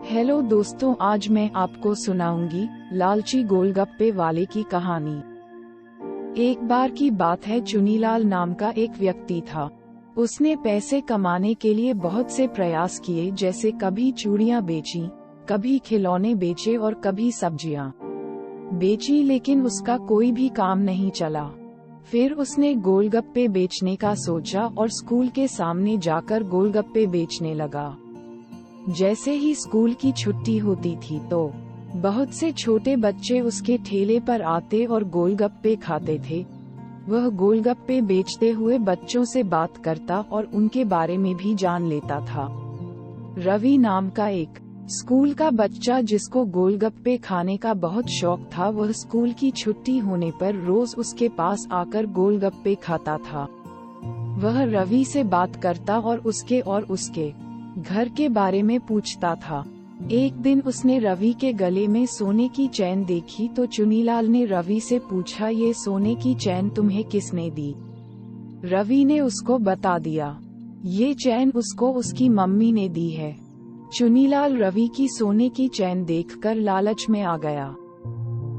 Hello दोस्तों, आज मैं आपको सुनाऊंगी लालची गोलगप्पे वाले की कहानी। एक बार की बात है, चुनीलाल नाम का एक व्यक्ति था। उसने पैसे कमाने के लिए बहुत से प्रयास किए, जैसे कभी चूड़ियां बेची, कभी खिलौने बेचे और कभी सब्जियां बेची, लेकिन उसका कोई भी काम नहीं चला। फिर उसने गोलगप्पे बेचने का सोचा और स्कूल के सामने जाकर गोलगप्पे बेचने लगा। जैसे ही स्कूल की छुट्टी होती थी तो बहुत से छोटे बच्चे उसके ठेले पर आते और गोलगप्पे खाते थे। वह गोलगप्पे बेचते हुए बच्चों से बात करता और उनके बारे में भी जान लेता था। रवि नाम का एक स्कूल का बच्चा, जिसको गोलगप्पे खाने का बहुत शौक था, वह स्कूल की छुट्टी होने पर रोज उसके पास आकर गोलगप्पे खाता था। वह रवि से बात करता और उसके घर के बारे में पूछता था। एक दिन उसने रवि के गले में सोने की चैन देखी तो चुनीलाल ने रवि से पूछा, ये सोने की चैन तुम्हें किसने दी? रवि ने उसको बता दिया, ये चैन उसको उसकी मम्मी ने दी है। चुनीलाल रवि की सोने की चैन देखकर लालच में आ गया।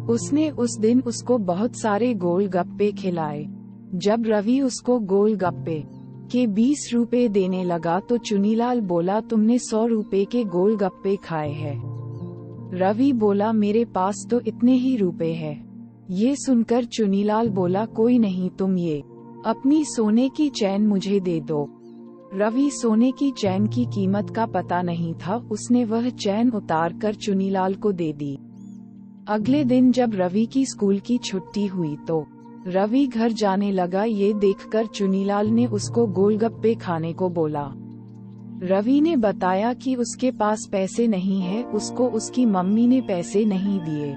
उसने उस दिन उसको बहुत सारे गोलगप्पे खिलाए। जब रवि उसको गोलगप्पे के 20 रुपए देने लगा तो चुनीलाल बोला, तुमने 100 रुपए के गोलगप्पे खाए हैं। रवि बोला, मेरे पास तो इतने ही रुपए हैं। ये सुनकर चुनीलाल बोला, कोई नहीं, तुम ये अपनी सोने की चैन मुझे दे दो। रवि सोने की चैन की कीमत का पता नहीं था, उसने वह चैन उतार कर चुनीलाल को दे दी। अगले दिन जब रवि की स्कूल की छुट्टी हुई तो रवि घर जाने लगा। ये देखकर चुनीलाल ने उसको गोलगप्पे खाने को बोला। रवि ने बताया कि उसके पास पैसे नहीं है, उसको उसकी मम्मी ने पैसे नहीं दिए।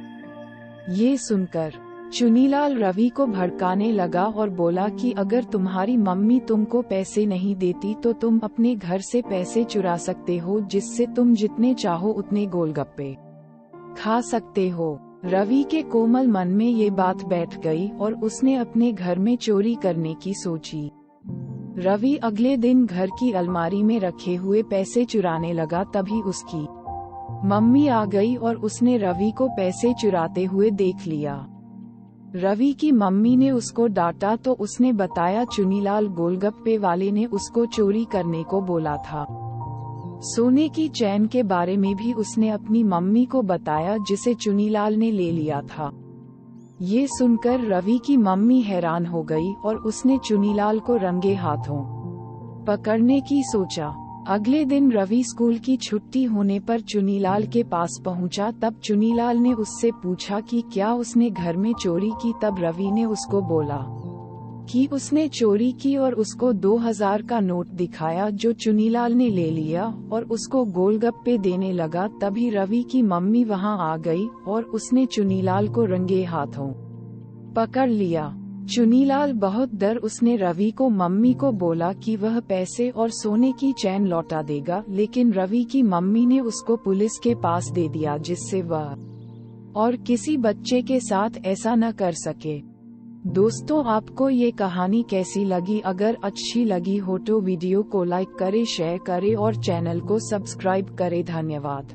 ये सुनकर चुनीलाल रवि को भड़काने लगा और बोला कि अगर तुम्हारी मम्मी तुमको पैसे नहीं देती तो तुम अपने घर से पैसे चुरा सकते हो, जिससे तुम जितने चाहो उतने गोलगप्पे खा सकते हो। रवि के कोमल मन में ये बात बैठ गई और उसने अपने घर में चोरी करने की सोची। रवि अगले दिन घर की अलमारी में रखे हुए पैसे चुराने लगा। तभी उसकी मम्मी आ गई और उसने रवि को पैसे चुराते हुए देख लिया। रवि की मम्मी ने उसको डांटा तो उसने बताया, चुनीलाल गोलगप्पे वाले ने उसको चोरी करने को बोला था। सोने की चैन के बारे में भी उसने अपनी मम्मी को बताया, जिसे चुनीलाल ने ले लिया था। ये सुनकर रवि की मम्मी हैरान हो गई और उसने चुनीलाल को रंगे हाथों पकड़ने की सोचा। अगले दिन रवि स्कूल की छुट्टी होने पर चुनीलाल के पास पहुंचा। तब चुनीलाल ने उससे पूछा कि क्या उसने घर में चोरी की। तब रवि ने उसको बोला कि उसने चोरी की और उसको 2000 का नोट दिखाया, जो चुनीलाल ने ले लिया और उसको गोलगप्पे देने लगा। तभी रवि की मम्मी वहां आ गई और उसने चुनीलाल को रंगे हाथों पकड़ लिया। चुनीलाल बहुत डर उसने रवि को मम्मी को बोला कि वह पैसे और सोने की चैन लौटा देगा, लेकिन रवि की मम्मी ने उसको पुलिस के पास दे दिया, जिससे वह और किसी बच्चे के साथ ऐसा न कर सके। दोस्तों, आपको ये कहानी कैसी लगी? अगर अच्छी लगी हो तो वीडियो को लाइक करें, शेयर करें और चैनल को सब्सक्राइब करें। धन्यवाद।